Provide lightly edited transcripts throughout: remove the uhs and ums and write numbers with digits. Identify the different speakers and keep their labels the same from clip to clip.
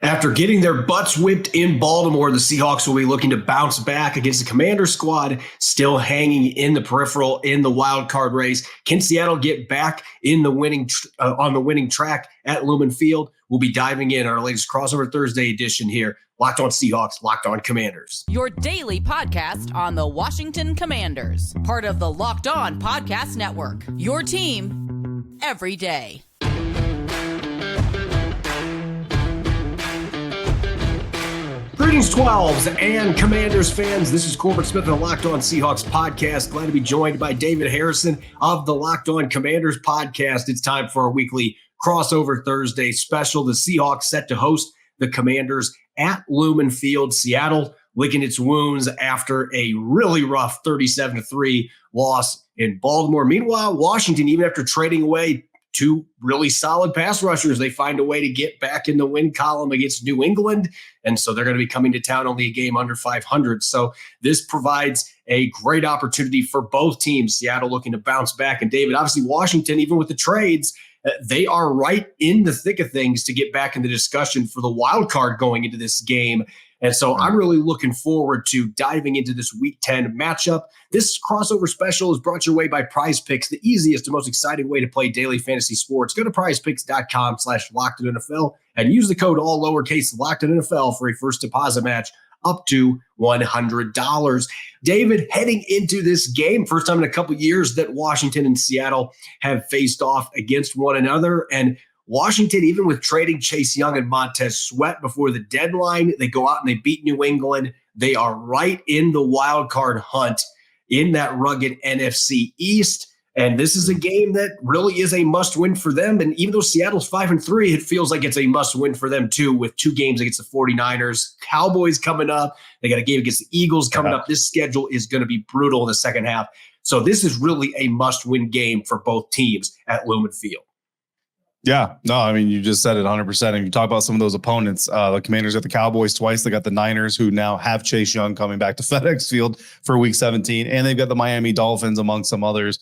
Speaker 1: After getting their butts whipped in Baltimore, the Seahawks will be looking to bounce back against the Commanders squad, still hanging in the peripheral in the wild card race. Can Seattle get back in the winning on the winning track at Lumen Field? We'll be diving in our latest Crossover Thursday edition here. Locked on Seahawks, Locked on Commanders.
Speaker 2: Your daily podcast on the Washington Commanders, part of the Locked On Podcast Network. Your team every day.
Speaker 1: Greetings, 12s and Commanders fans. This is Corbin Smith of the Locked On Seahawks podcast. Glad to be joined by David Harrison of the Locked On Commanders podcast. It's time for our weekly Crossover Thursday special. The Seahawks set to host the Commanders at Lumen Field. Seattle licking its wounds after a really rough 37-3 loss in Baltimore. Meanwhile, Washington, even after trading away two really solid pass rushers, they find a way to get back in the win column against New England. And so they're going to be coming to town only a game under 500. So this provides a great opportunity for both teams. Seattle looking to bounce back. And David, obviously Washington, even with the trades, they are right in the thick of things to get back in the discussion for the wild card going into this game. And so I'm really looking forward to diving into this Week 10 matchup. This crossover special is brought your way by Prize Picks, the easiest and most exciting way to play daily fantasy sports. Go to prizepicks.com/LockedOnNFL and use the code all lowercase LockedOnNFL for a first deposit match up to $100. David, heading into this game, first time in a couple years that Washington and Seattle have faced off against one another. And Washington, even with trading Chase Young and Montez Sweat before the deadline, they go out and they beat New England. They are right in the wild card hunt in that rugged NFC East. And this is a game that really is a must-win for them. And even though Seattle's 5-3, it feels like it's a must-win for them too, with two games against the 49ers, Cowboys coming up. They got a game against the Eagles coming up. This schedule is going to be brutal in the second half. So this is really a must-win game for both teams at Lumen Field.
Speaker 3: Yeah, no, I mean, you just said it 100%. And you talk about some of those opponents. The Commanders got the Cowboys twice. They got the Niners, who now have Chase Young coming back to FedEx Field for Week 17. And they've got the Miami Dolphins among some others.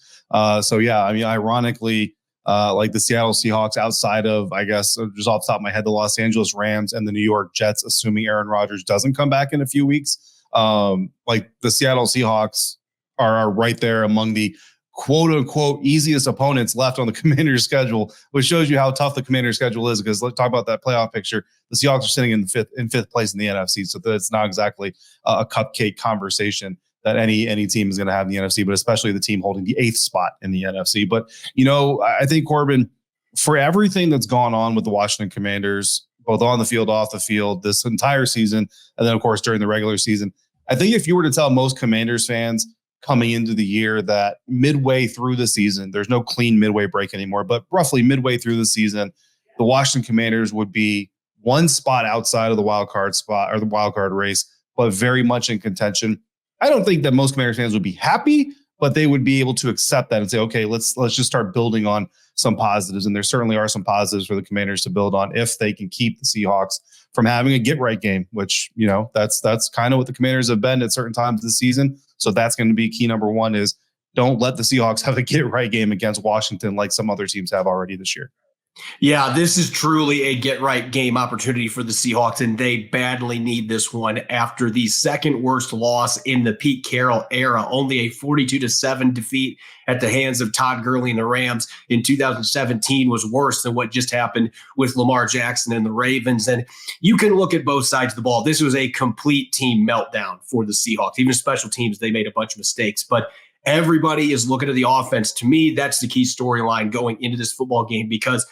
Speaker 3: So, yeah, I mean, ironically, like the Seattle Seahawks outside of, I guess, just off the top of my head, the Los Angeles Rams and the New York Jets, assuming Aaron Rodgers doesn't come back in a few weeks. Like the Seattle Seahawks are right there among the quote unquote easiest opponents left on the Commanders schedule, which shows you how tough the Commanders schedule is. Because let's talk about that playoff picture. The Seahawks are sitting in fifth place in the NFC. So that's not exactly a cupcake conversation that any team is going to have in the NFC, but especially the team holding the 8th spot in the NFC. But, you know, I think, Corbin, for everything that's gone on with the Washington Commanders, both on the field, off the field, this entire season, and then, of course, during the regular season, I think if you were to tell most Commanders fans coming into the year that midway through the season, there's no clean midway break anymore, but roughly midway through the season, the Washington Commanders would be one spot outside of the wild card spot or the wild card race, but very much in contention. I don't think that most Commanders fans would be happy, but they would be able to accept that and say, okay, let's just start building on some positives. And there certainly are some positives for the Commanders to build on if they can keep the Seahawks from having a get-right game, which, you know, that's kind of what the Commanders have been at certain times this season. So that's going to be key number one, is don't let the Seahawks have a get-right game against Washington like some other teams have already this year.
Speaker 1: Yeah, this is truly a get-right game opportunity for the Seahawks, and they badly need this one after the second worst loss in the Pete Carroll era. Only a 42-7 defeat at the hands of Todd Gurley and the Rams in 2017 was worse than what just happened with Lamar Jackson and the Ravens. And you can look at both sides of the ball. This was a complete team meltdown for the Seahawks. Even special teams, they made a bunch of mistakes. But everybody is looking at the offense. To me, that's the key storyline going into this football game, because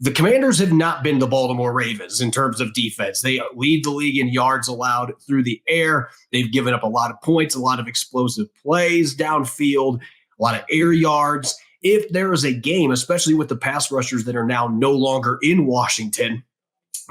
Speaker 1: the Commanders have not been the Baltimore Ravens in terms of defense. They lead the league in yards allowed through the air. They've given up a lot of points, a lot of explosive plays downfield, a lot of air yards. If there is a game, especially with the pass rushers that are now no longer in Washington,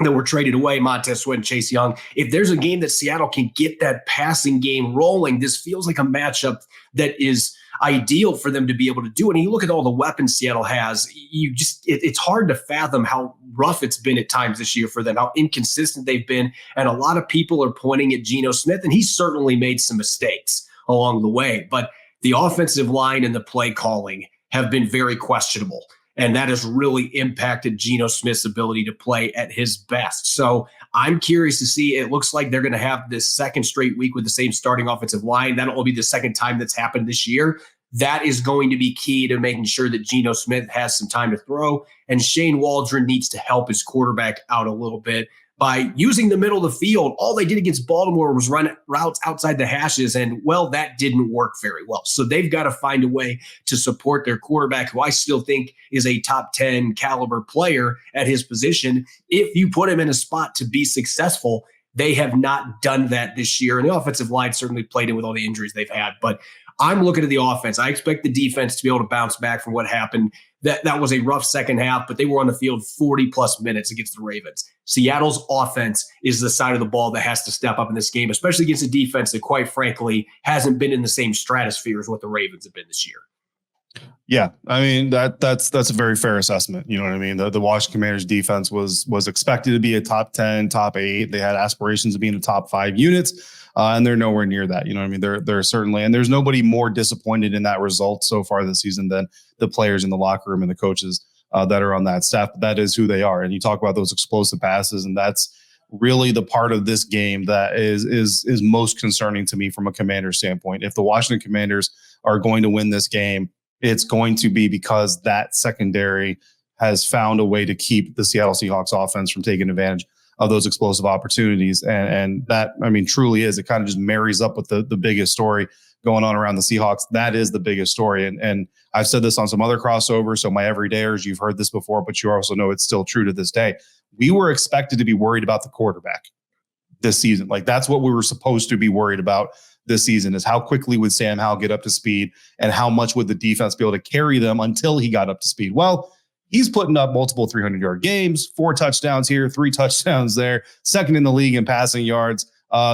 Speaker 1: that were traded away, Montez Sweat and Chase Young, if there's a game that Seattle can get that passing game rolling, this feels like a matchup that is ideal for them to be able to do. And you look at all the weapons Seattle has, it's hard to fathom how rough it's been at times this year for them, how inconsistent they've been. And a lot of people are pointing at Geno Smith, and he's certainly made some mistakes along the way. But the offensive line and the play calling have been very questionable. And that has really impacted Geno Smith's ability to play at his best. So I'm curious to see. It looks like they're going to have this second straight week with the same starting offensive line. That'll only be the second time that's happened this year. That is going to be key to making sure that Geno Smith has some time to throw. And Shane Waldron needs to help his quarterback out a little bit by using the middle of the field. All they did against Baltimore was run routes outside the hashes, and, well, that didn't work very well. So they've got to find a way to support their quarterback, who I still think is a top 10 caliber player at his position. If you put him in a spot to be successful, they have not done that this year. And the offensive line certainly played in with all the injuries they've had. But I'm looking at the offense. I expect the defense to be able to bounce back from what happened. That was a rough second half, but they were on the field 40-plus minutes against the Ravens. Seattle's offense is the side of the ball that has to step up in this game, especially against a defense that, quite frankly, hasn't been in the same stratosphere as what the Ravens have been this year.
Speaker 3: Yeah, I mean, that's a very fair assessment. You know what I mean? The Washington Commanders defense was expected to be a top 10, top 8. They had aspirations of being a top 5 units. And they're nowhere near that. You know what I mean? They're certainly, and there's nobody more disappointed in that result so far this season than the players in the locker room and the coaches that are on that staff. But that is who they are. And you talk about those explosive passes, and that's really the part of this game that is most concerning to me from a Commander standpoint. If the Washington Commanders are going to win this game, it's going to be because that secondary has found a way to keep the Seattle Seahawks offense from taking advantage of those explosive opportunities. And that, I mean, truly is, it kind of just marries up with the biggest story going on around the Seahawks. That is the biggest story. And I've said this on some other crossovers. So my everydayers, you've heard this before, but you also know it's still true to this day. We were expected to be worried about the quarterback this season. Like, that's what we were supposed to be worried about this season, is how quickly would Sam Howell get up to speed and how much would the defense be able to carry them until he got up to speed. Well, he's putting up multiple 300-yard games, 4 touchdowns here, 3 touchdowns there, second in the league in passing yards,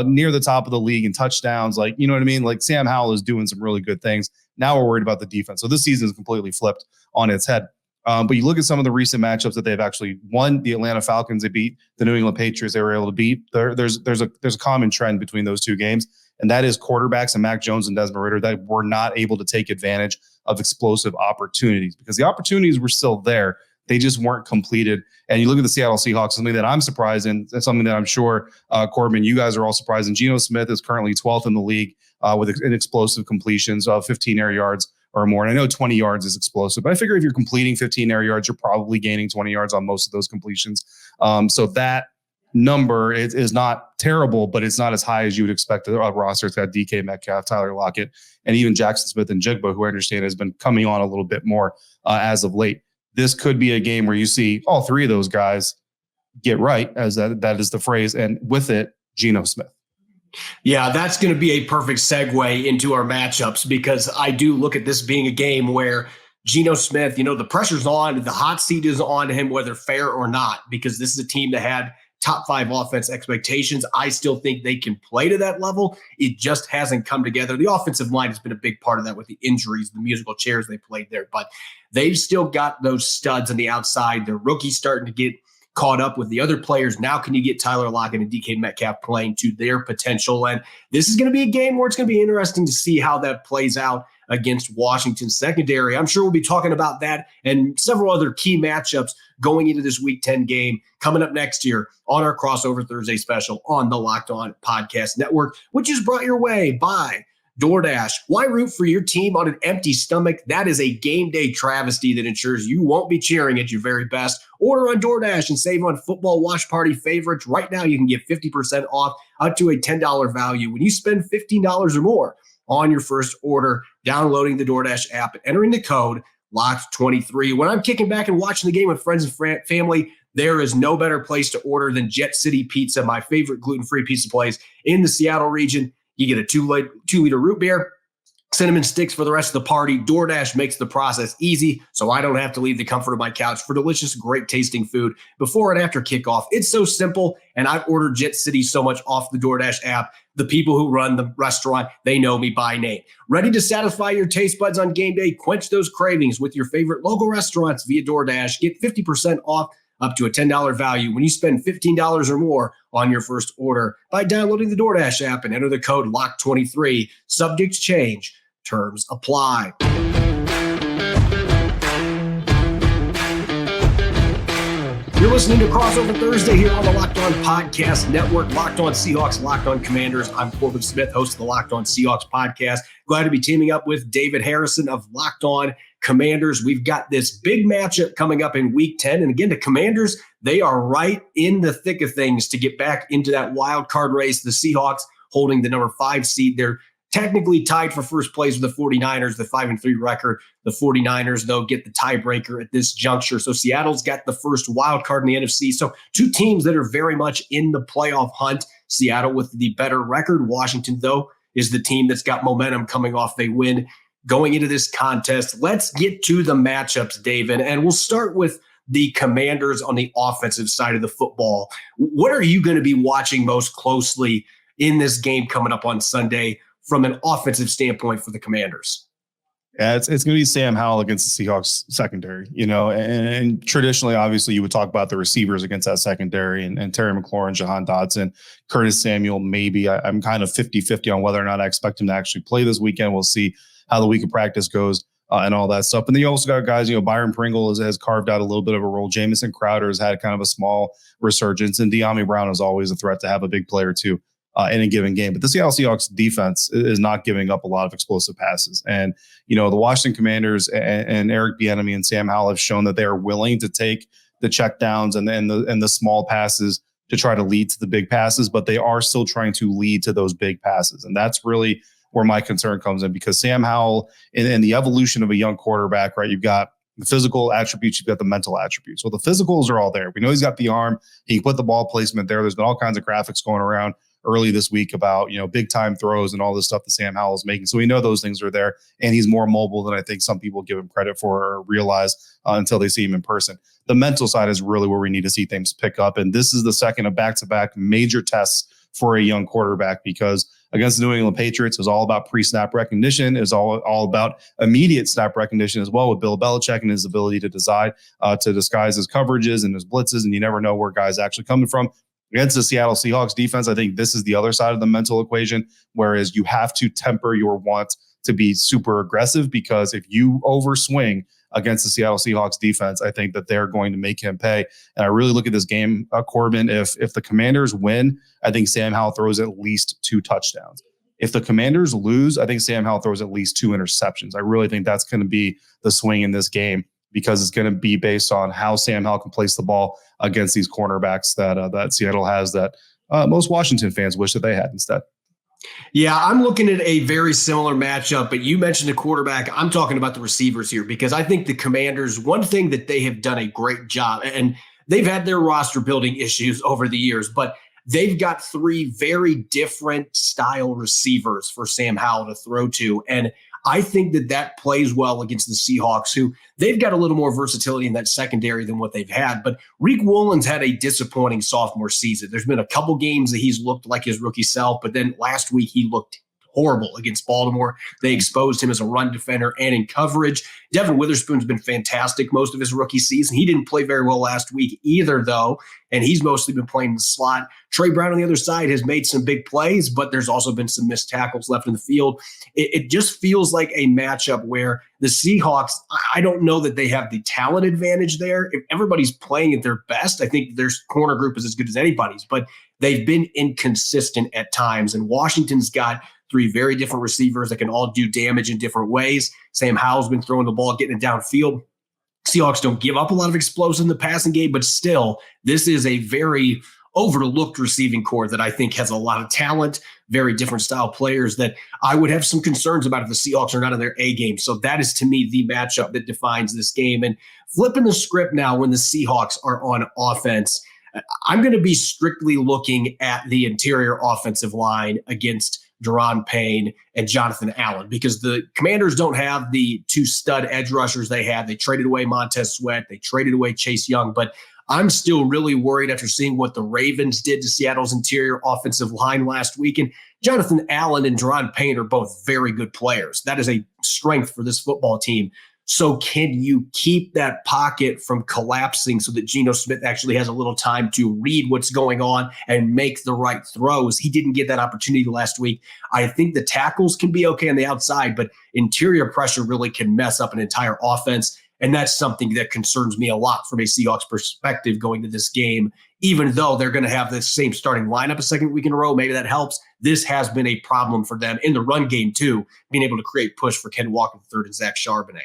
Speaker 3: near the top of the league in touchdowns. Like, you know what I mean? Like, Sam Howell is doing some really good things. Now we're worried about the defense. So this season is completely flipped on its head. But you look at some of the recent matchups that they've actually won. The Atlanta Falcons, they beat the New England Patriots. They were able to beat. There's a common trend between those two games, and that is quarterbacks and Mac Jones and Desmond Ridder that were not able to take advantage of explosive opportunities, because the opportunities were still there. They just weren't completed. And you look at the Seattle Seahawks, something that I'm surprised in, and something that I'm sure, Corbin, you guys are all surprised in. Geno Smith is currently 12th in the league with explosive completions of 15 air yards or more. And I know 20 yards is explosive, but I figure if you're completing 15 air yards, you're probably gaining 20 yards on most of those completions. So that number is not terrible, but it's not as high as you would expect. The roster's got DK Metcalf, Tyler Lockett, and even Jackson Smith and Jigba, who I understand has been coming on a little bit more as of late. This could be a game where you see all 3 of those guys get right, as that is the phrase, and with it, Geno Smith.
Speaker 1: Yeah, that's going to be a perfect segue into our matchups, because I do look at this being a game where Geno Smith, the pressure's on, the hot seat is on him, whether fair or not, because this is a team that had top 5 offense expectations. I still think they can play to that level. It just hasn't come together. The offensive line has been a big part of that with the injuries, the musical chairs they played there, but they've still got those studs on the outside. The rookies starting to get caught up with the other players. Now can you get Tyler Lockett and DK Metcalf playing to their potential? And this is going to be a game where it's going to be interesting to see how that plays out against Washington's secondary. I'm sure we'll be talking about that and several other key matchups going into this Week 10 game coming up next year on our Crossover Thursday special on the Locked On Podcast Network, which is brought your way by DoorDash. Why root for your team on an empty stomach? That is a game day travesty that ensures you won't be cheering at your very best. Order on DoorDash and save on football watch party favorites. Right now, you can get 50% off up to a $10 value when you spend $15 or more on your first order, downloading the DoorDash app and entering the code LOCKED23. When I'm kicking back and watching the game with friends and family, there is no better place to order than Jet City Pizza, my favorite gluten-free pizza place in the Seattle region. You get a 2-liter root beer, cinnamon sticks for the rest of the party. DoorDash makes the process easy, so I don't have to leave the comfort of my couch for delicious, great-tasting food before and after kickoff. It's so simple, and I've ordered Jet City so much off the DoorDash app. The people who run the restaurant, they know me by name. Ready to satisfy your taste buds on game day? Quench those cravings with your favorite local restaurants via DoorDash. Get 50% off up to a $10 value when you spend $15 or more on your first order by downloading the DoorDash app and enter the code LOCK23. Subject to change. Terms apply. You're listening to Crossover Thursday here on the Locked On Podcast Network. Locked On Seahawks, Locked On Commanders. I'm Corbin Smith, host of the Locked On Seahawks podcast. Glad to be teaming up with David Harrison of Locked On Commanders. We've got this big matchup coming up in Week 10. And again, the Commanders, they are right in the thick of things to get back into that wild card race. The Seahawks holding the number 5 seed. They're technically tied for first place with the 49ers, the 5-3 record. The 49ers, though, get the tiebreaker at this juncture. So Seattle's got the first wild card in the NFC. So two teams that are very much in the playoff hunt. Seattle with the better record. Washington, though, is the team that's got momentum coming off a win going into this contest. Let's get to the matchups, David, and we'll start with the Commanders on the offensive side of the football. What are you going to be watching most closely in this game coming up on Sunday from an offensive standpoint for the Commanders?
Speaker 3: Yeah, it's going to be Sam Howell against the Seahawks secondary, and traditionally, obviously, you would talk about the receivers against that secondary and Terry McLaurin, Jahan Dotson, Curtis Samuel, maybe. I'm kind of 50-50 on whether or not I expect him to actually play this weekend. We'll see how the week of practice goes and all that stuff. And then you also got guys, Byron Pringle has carved out a little bit of a role. Jamison Crowder has had kind of a small resurgence, and De'Ami Brown is always a threat to have a big player too in a given game. But the Seattle Seahawks defense is not giving up a lot of explosive passes. And, the Washington Commanders and Eric Bieniemy and Sam Howell have shown that they are willing to take the checkdowns and the small passes to try to lead to the big passes, but they are still trying to lead to those big passes. And that's really where my concern comes in, because Sam Howell in the evolution of a young quarterback, right? You've got the physical attributes, you've got the mental attributes. Well, the physicals are all there. We know he's got the arm. He can put the ball placement there. There's been all kinds of graphics going around early this week about, big time throws and all this stuff that Sam Howell is making. So we know those things are there, and he's more mobile than I think some people give him credit for or realize until they see him in person. The mental side is really where we need to see things pick up. And this is the second of back-to-back major tests for a young quarterback, because against the New England Patriots, it was all about pre-snap recognition. It was all about immediate snap recognition as well, with Bill Belichick and his ability to disguise his coverages and his blitzes, and you never know where guys actually coming from. Against the Seattle Seahawks defense, I think this is the other side of the mental equation, whereas you have to temper your want to be super aggressive, because if you overswing against the Seattle Seahawks defense, I think that they're going to make him pay. And I really look at this game, Corbin, if the Commanders win, I think Sam Howell throws at least 2 touchdowns. If the Commanders lose, I think Sam Howell throws at least 2 interceptions. I really think that's going to be the swing in this game, because it's going to be based on how Sam Howell can place the ball against these cornerbacks that Seattle has that most Washington fans wish that they had instead.
Speaker 1: Yeah, I'm looking at a very similar matchup, but you mentioned the quarterback. I'm talking about the receivers here, because I think the Commanders, one thing that they have done a great job, and they've had their roster building issues over the years, but they've got 3 very different style receivers for Sam Howell to throw to. And I think that plays well against the Seahawks, who they've got a little more versatility in that secondary than what they've had. But Reek Woolen's had a disappointing sophomore season. There's been a couple games that he's looked like his rookie self, but then last week he looked horrible against Baltimore. They exposed him as a run defender and in coverage. Devin Witherspoon's been fantastic most of his rookie season. He didn't play very well last week either, though, and he's mostly been playing in the slot. Trey Brown on the other side has made some big plays, but there's also been some missed tackles left in the field. It just feels like a matchup where the Seahawks, I don't know that they have the talent advantage there. If everybody's playing at their best, I think their corner group is as good as anybody's, but they've been inconsistent at times, and Washington's got 3 very different receivers that can all do damage in different ways. Sam Howell's been throwing the ball, getting it downfield. Seahawks don't give up a lot of explosives in the passing game, but still, this is a very overlooked receiving core that I think has a lot of talent, very different style players that I would have some concerns about if the Seahawks are not in their A game. So that is, to me, the matchup that defines this game. And flipping the script now, when the Seahawks are on offense, I'm going to be strictly looking at the interior offensive line against Daron Payne and Jonathan Allen, because the Commanders don't have the 2 stud edge rushers they had. They traded away Montez Sweat. They traded away Chase Young. But I'm still really worried after seeing what the Ravens did to Seattle's interior offensive line last week. And Jonathan Allen and Daron Payne are both very good players. That is a strength for this football team. So can you keep that pocket from collapsing so that Geno Smith actually has a little time to read what's going on and make the right throws? He didn't get that opportunity last week. I think the tackles can be okay on the outside, but interior pressure really can mess up an entire offense. And that's something that concerns me a lot from a Seahawks perspective going to this game. Even though they're going to have the same starting lineup a second week in a row, maybe that helps. This has been a problem for them in the run game too, being able to create push for Ken Walker III and Zach Charbonnet.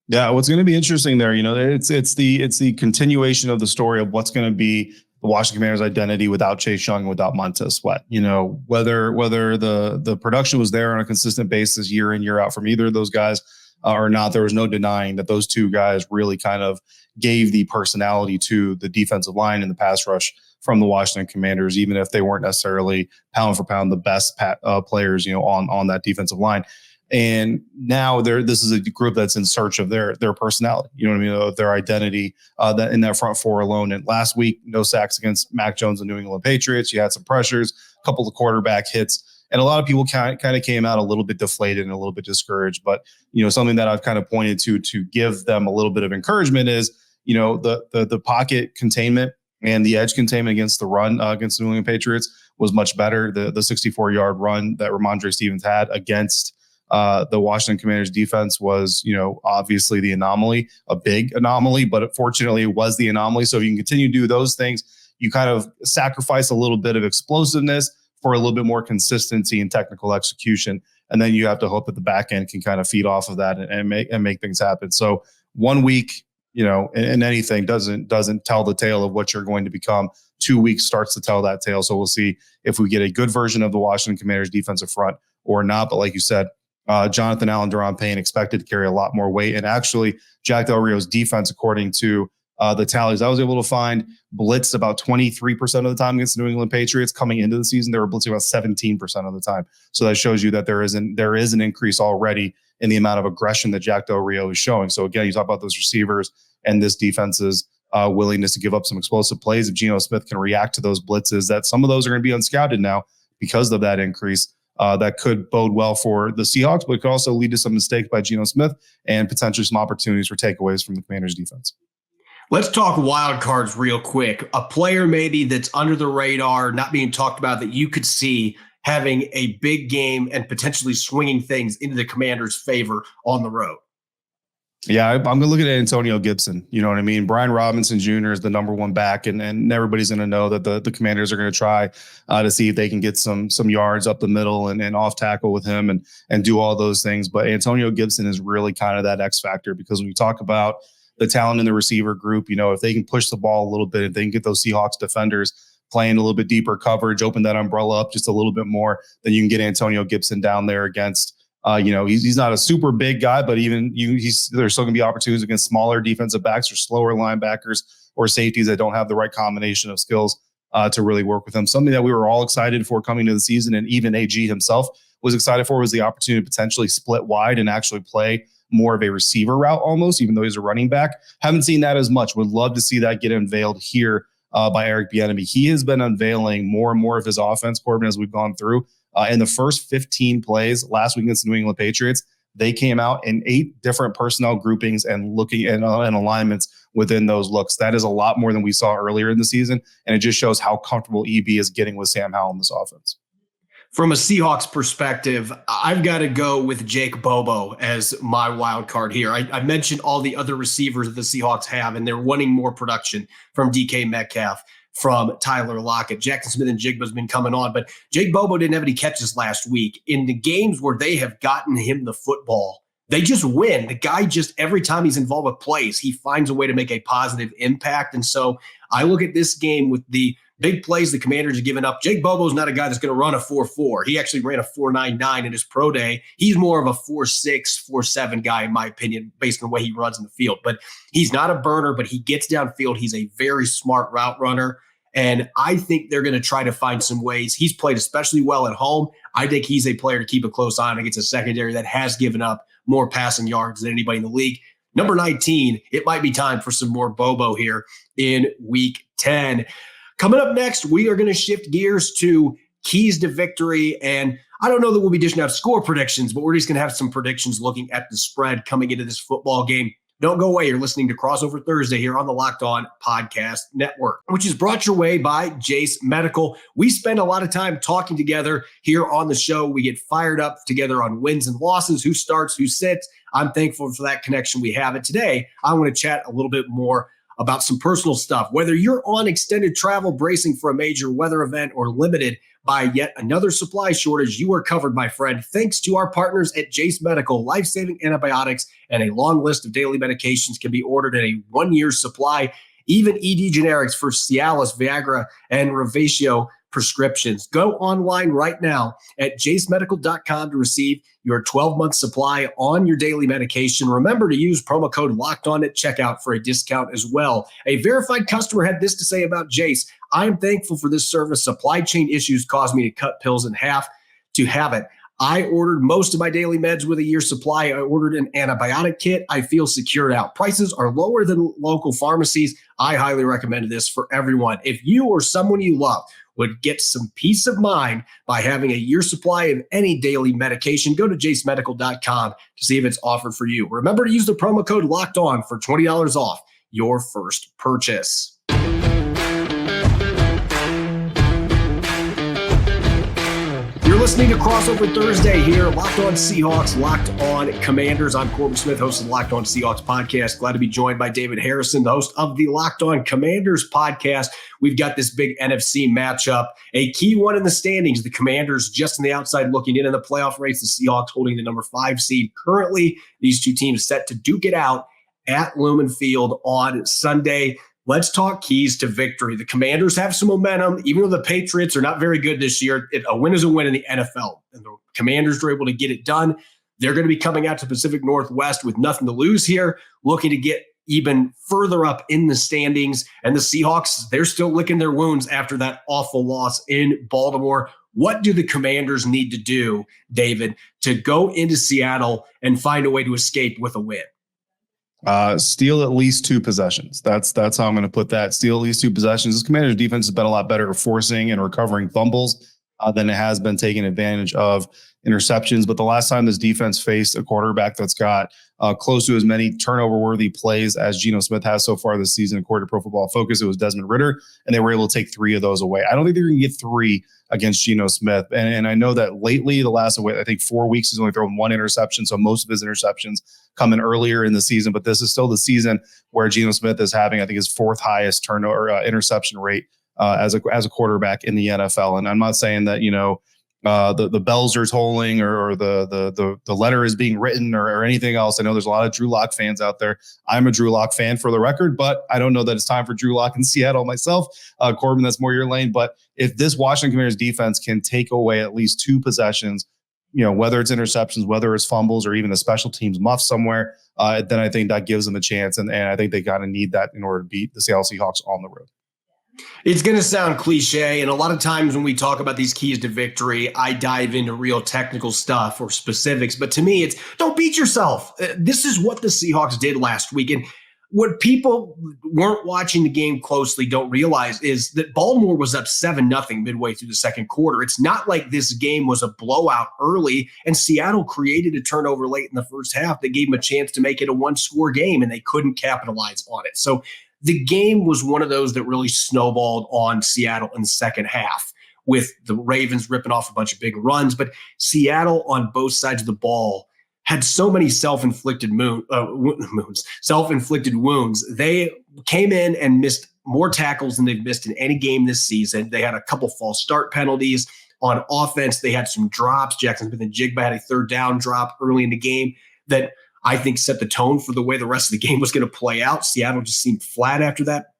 Speaker 3: Yeah, what's going to be interesting there, it's the continuation of the story of what's going to be the Washington Commanders' identity without Chase Young and without Montez Sweat. Whether the production was there on a consistent basis year in, year out from either of those guys or not, there was no denying that those two guys really kind of gave the personality to the defensive line and the pass rush from the Washington Commanders, even if they weren't necessarily pound for pound the best players, on that defensive line. And now this is a group that's in search of their personality, of their identity, that in that front four alone. And last week, no sacks against Mac Jones and New England Patriots. You had some pressures, a couple of quarterback hits, and a lot of people kind of came out a little bit deflated and a little bit discouraged. But, something that I've kind of pointed to give them a little bit of encouragement is, the pocket containment and the edge containment against the run against the New England Patriots was much better. The 64-yard run that Ramondre Stevens had against the Washington Commanders defense was, obviously the anomaly, a big anomaly, but fortunately it was the anomaly. So if you can continue to do those things, you kind of sacrifice a little bit of explosiveness for a little bit more consistency and technical execution. And then you have to hope that the back end can kind of feed off of that and make things happen. So 1 week, in anything doesn't tell the tale of what you're going to become. 2 weeks starts to tell that tale. So we'll see if we get a good version of the Washington Commanders defensive front or not. But like you said, Jonathan Allen, Daron Payne expected to carry a lot more weight. And actually, Jack Del Rio's defense, according to the tallies I was able to find, blitzed about 23% of the time against the New England Patriots. Coming into the season, they were blitzing about 17% of the time. So that shows you that there is an increase already in the amount of aggression that Jack Del Rio is showing. So again, you talk about those receivers and this defense's willingness to give up some explosive plays. If Geno Smith can react to those blitzes, that some of those are going to be unscouted now because of that increase. That could bode well for the Seahawks, but it could also lead to some mistakes by Geno Smith and potentially some opportunities for takeaways from the Commanders defense.
Speaker 1: Let's talk wild cards real quick. A player maybe that's under the radar, not being talked about, that you could see having a big game and potentially swinging things into the Commanders' favor on the road.
Speaker 3: Yeah, I'm going to look at Antonio Gibson. You know what I mean? Brian Robinson Jr. is the number one back, and everybody's going to know that the Commanders are going to try to see if they can get some yards up the middle and off tackle with him and do all those things. But Antonio Gibson is really kind of that X factor, because when you talk about the talent in the receiver group, if they can push the ball a little bit, if they can get those Seahawks defenders playing a little bit deeper coverage, open that umbrella up just a little bit more, then you can get Antonio Gibson down there against. He's not a super big guy, but there's still going to be opportunities against smaller defensive backs or slower linebackers or safeties that don't have the right combination of skills to really work with him. Something that we were all excited for coming to the season, and even AG himself was excited for, was the opportunity to potentially split wide and actually play more of a receiver route almost, even though he's a running back. Haven't seen that as much. Would love to see that get unveiled here by Eric Bieniemy. He has been unveiling more and more of his offense, Corbin, as we've gone through. In the first 15 plays last week against the New England Patriots, they came out in 8 different personnel groupings and looking at and alignments within those looks. That is a lot more than we saw earlier in the season, and it just shows how comfortable EB is getting with Sam Howell in this offense.
Speaker 1: From a Seahawks perspective, I've got to go with Jake Bobo as my wild card here. I mentioned all the other receivers that the Seahawks have, and they're wanting more production from DK Metcalf, from Tyler Lockett. Jackson Smith and Jigba's been coming on, but Jake Bobo didn't have any catches last week. In the games where they have gotten him the football, they just win. The guy just, every time he's involved with plays, he finds a way to make a positive impact. And so I look at this game with the big plays the Commanders have given up. Jake Bobo's not a guy that's going to run a 4.4. He actually ran a 4.99 in his pro day. He's more of a 4.6, 4.7 guy, in my opinion, based on the way he runs in the field. But he's not a burner, but he gets downfield. He's a very smart route runner. And I think they're going to try to find some ways. He's played especially well at home. I think he's a player to keep a close eye on against a secondary that has given up more passing yards than anybody in the league. Number 19, it might be time for some more Bobo here in week 10. Coming up next, we are going to shift gears to keys to victory. And I don't know that we'll be dishing out score predictions, but we're just going to have some predictions looking at the spread coming into this football game. Don't go away. You're listening to Crossover Thursday here on the Locked On Podcast Network, which is brought your way by Jace Medical. We spend a lot of time talking together here on the show. We get fired up together on wins and losses, who starts, who sits. I'm thankful for that connection we have. And today, I want to chat a little bit more about some personal stuff. Whether you're on extended travel, bracing for a major weather event, or limited by yet another supply shortage, you are covered, my friend. Thanks to our partners at Jace Medical, life-saving antibiotics and a long list of daily medications can be ordered in a 1-year supply. Even ED generics for Cialis, Viagra, and Revatio prescriptions. Go online right now at jacemedical.com to receive your 12-month supply on your daily medication. Remember to use promo code LOCKEDON at checkout for a discount as well. A verified customer had this to say about Jace: I am thankful for this service. Supply chain issues caused me to cut pills in half to have it. I ordered most of my daily meds with a year's supply. I ordered an antibiotic kit. I feel secured out. Prices are lower than local pharmacies. I highly recommend this for everyone. If you or someone you love would get some peace of mind by having a year's supply of any daily medication, go to jacemedical.com to see if it's offered for you. Remember to use the promo code LOCKEDON for $20 off your first purchase. You're listening to Crossover Thursday here, Locked On Seahawks, Locked On Commanders. I'm Corbin Smith, host of the Locked On Seahawks podcast. Glad to be joined by David Harrison, the host of the Locked On Commanders podcast. We've got this big NFC matchup, a key one in the standings. The Commanders just on the outside looking in the playoff race, the Seahawks holding the number 5 seed. Currently, these two teams set to duke it out at Lumen Field on Sunday. Let's talk keys to victory. The Commanders have some momentum, even though the Patriots are not very good this year. A win is a win in the NFL, and the Commanders are able to get it done. They're going to be coming out to Pacific Northwest with nothing to lose here, looking to get even further up in the standings. And the Seahawks, they're still licking their wounds after that awful loss in Baltimore. What do the Commanders need to do, David, to go into Seattle and find a way to escape with a win?
Speaker 3: Steal at least 2 possessions. That's how I'm going to put that. Steal at least 2 possessions. This Commanders defense has been a lot better at forcing and recovering fumbles than it has been taking advantage of interceptions. But the last time this defense faced a quarterback that's got close to as many turnover-worthy plays as Geno Smith has so far this season, according to Pro Football Focus, it was Desmond Ridder, and they were able to take 3 of those away. I don't think they're going to get 3 against Geno Smith. And I know that lately, the last, I think 4 weeks, he's only thrown 1 interception. So most of his interceptions come in earlier in the season. But this is still the season where Geno Smith is having, I think, his 4th highest turnover interception rate as a quarterback in the NFL. And I'm not saying that, the bells are tolling or the letter is being written or anything else. I know there's a lot of Drew Lock fans out there. I'm a Drew Lock fan for the record, but I don't know that it's time for Drew Lock in Seattle myself. Corbin, that's more your lane. But if this Washington Commanders defense can take away at least 2 possessions, whether it's interceptions, whether it's fumbles, or even a special teams muff somewhere, then I think that gives them a chance. And I think they kind of need that in order to beat the Seattle Seahawks on the road.
Speaker 1: It's going to sound cliche, and a lot of times when we talk about these keys to victory, I dive into real technical stuff or specifics. But to me, it's don't beat yourself. This is what the Seahawks did last week. And what people weren't watching the game closely don't realize is that Baltimore was up 7-0 midway through the second quarter. It's not like this game was a blowout early, and Seattle created a turnover late in the first half that gave them a chance to make it a 1-score game, and they couldn't capitalize on it. So the game was one of those that really snowballed on Seattle in the second half, with the Ravens ripping off a bunch of big runs. But Seattle on both sides of the ball had so many self-inflicted wounds. They came in and missed more tackles than they've missed in any game this season. They had a couple false start penalties. On offense, they had some drops. Jackson Smith-Njigba had a 3rd down drop early in the game that I think set the tone for the way the rest of the game was going to play out. Seattle just seemed flat after that.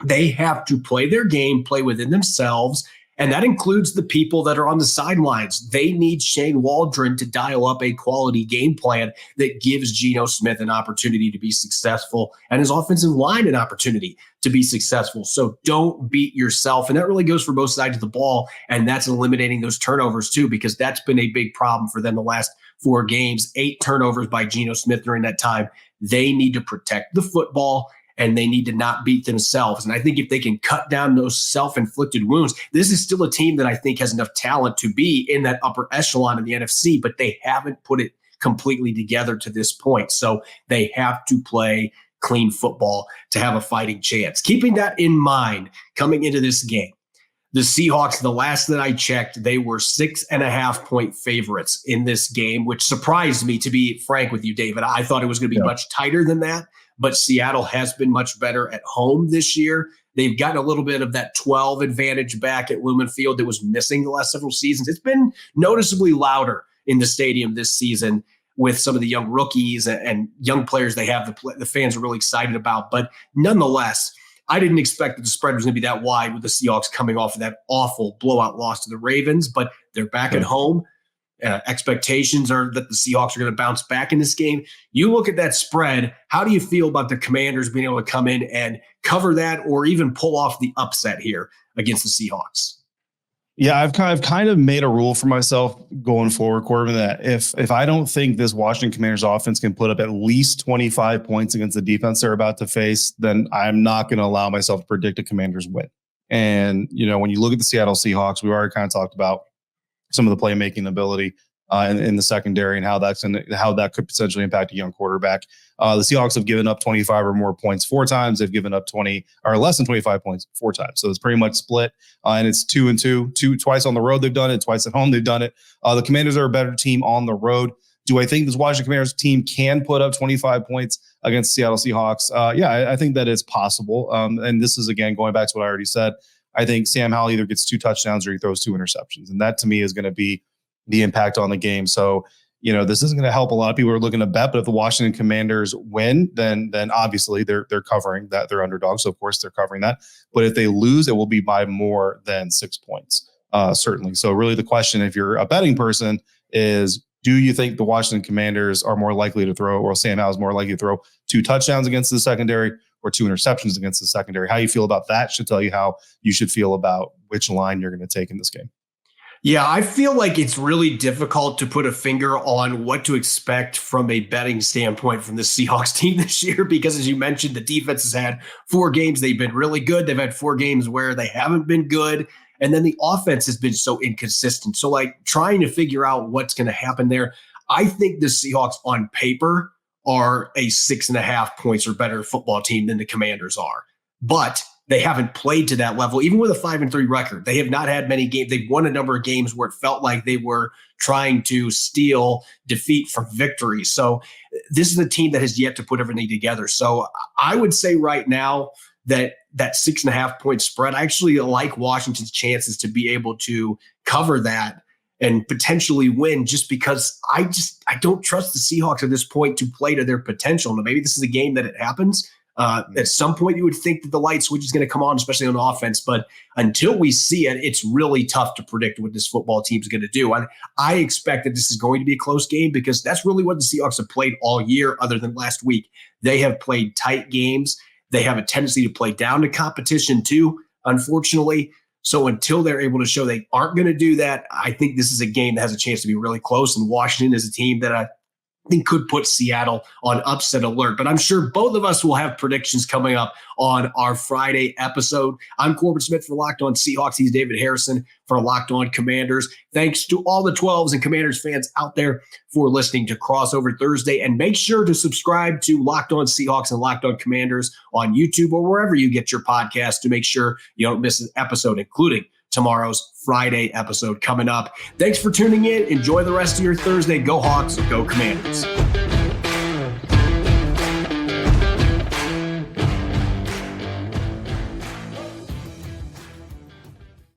Speaker 1: They have to play their game, play within themselves, and that includes the people that are on the sidelines. They need Shane Waldron to dial up a quality game plan that gives Geno Smith an opportunity to be successful and his offensive line an opportunity to be successful. So don't beat yourself. And that really goes for both sides of the ball. And that's eliminating those turnovers too, because that's been a big problem for them the last 4 games. 8 turnovers by Geno Smith during that time. They need to protect the football, and they need to not beat themselves. And I think if they can cut down those self-inflicted wounds, this is still a team that I think has enough talent to be in that upper echelon of the NFC, but they haven't put it completely together to this point. So they have to play clean football to have a fighting chance. Keeping that in mind, coming into this game, the Seahawks, the last that I checked, they were 6.5-point favorites in this game, which surprised me, to be frank with you, David. I thought it was going to be much tighter than that, but Seattle has been much better at home this year. They've gotten a little bit of that 12 advantage back at Lumen Field that was missing the last several seasons. It's been noticeably louder in the stadium this season with some of the young rookies and young players they have. The fans are really excited about. But nonetheless, I didn't expect that the spread was going to be that wide with the Seahawks coming off of that awful blowout loss to the Ravens, but they're back at home. Expectations are that the Seahawks are going to bounce back in this game. You look at that spread, how do you feel about the Commanders being able to come in and cover that or even pull off the upset here against the Seahawks?
Speaker 3: Yeah, I've kind of made a rule for myself going forward, Corbin, that if I don't think this Washington Commanders offense can put up at least 25 points against the defense they're about to face, then I'm not going to allow myself to predict a Commanders win. And, when you look at the Seattle Seahawks, we already kind of talked about some of the playmaking ability in the secondary and how that could potentially impact a young quarterback. The Seahawks have given up 25 or more points 4 times. They've given up 20 or less than 25 points 4 times. So it's pretty much split. And it's 2-2. Twice on the road they've done it. Twice at home they've done it. The Commanders are a better team on the road. Do I think this Washington Commanders team can put up 25 points against the Seattle Seahawks? Yeah, I think that is possible. And this is, again, going back to what I already said. I think Sam Howell either gets 2 touchdowns or he throws 2 interceptions. And that, to me, is going to be the impact on the game. So, this isn't going to help a lot of people who are looking to bet, but if the Washington Commanders win, then obviously they're covering that. They're underdogs, so of course they're covering that. But if they lose, it will be by more than 6 points, certainly. So really the question, if you're a betting person, is do you think the Washington Commanders are more likely to throw, or Sam Howell is more likely to throw 2 touchdowns against the secondary or 2 interceptions against the secondary? How you feel about that should tell you how you should feel about which line you're going to take in this game.
Speaker 1: Yeah, I feel like it's really difficult to put a finger on what to expect from a betting standpoint from the Seahawks team this year, because as you mentioned, the defense has had 4 games. They've been really good. They've had 4 games where they haven't been good. And then the offense has been so inconsistent. So trying to figure out what's going to happen there. I think the Seahawks on paper are a 6.5 points or better football team than the Commanders are. But they haven't played to that level, even with a 5-3 record. They have not had many games. They've won a number of games where it felt like they were trying to steal defeat from victory. So this is a team that has yet to put everything together. So I would say right now that 6.5 point spread, I actually like Washington's chances to be able to cover that and potentially win, just because I don't trust the Seahawks at this point to play to their potential. Now, maybe this is a game that it happens. At some point, you would think that the light switch is going to come on, especially on offense. But until we see it, it's really tough to predict what this football team is going to do. And I expect that this is going to be a close game, because that's really what the Seahawks have played all year, other than last week. They have played tight games. They have a tendency to play down to competition too, unfortunately. So until they're able to show they aren't going to do that, I think this is a game that has a chance to be really close. And Washington is a team that I think could put Seattle on upset alert. But I'm sure both of us will have predictions coming up on our Friday episode. I'm Corbin Smith for Locked On Seahawks. He's David Harrison for Locked On Commanders. Thanks to all the 12s and Commanders fans out there for listening to Crossover Thursday. And make sure to subscribe to Locked On Seahawks and Locked On Commanders on YouTube or wherever you get your podcast to make sure you don't miss an episode, including tomorrow's Friday episode coming up. Thanks for tuning in. Enjoy the rest of your Thursday. Go Hawks, go Commanders.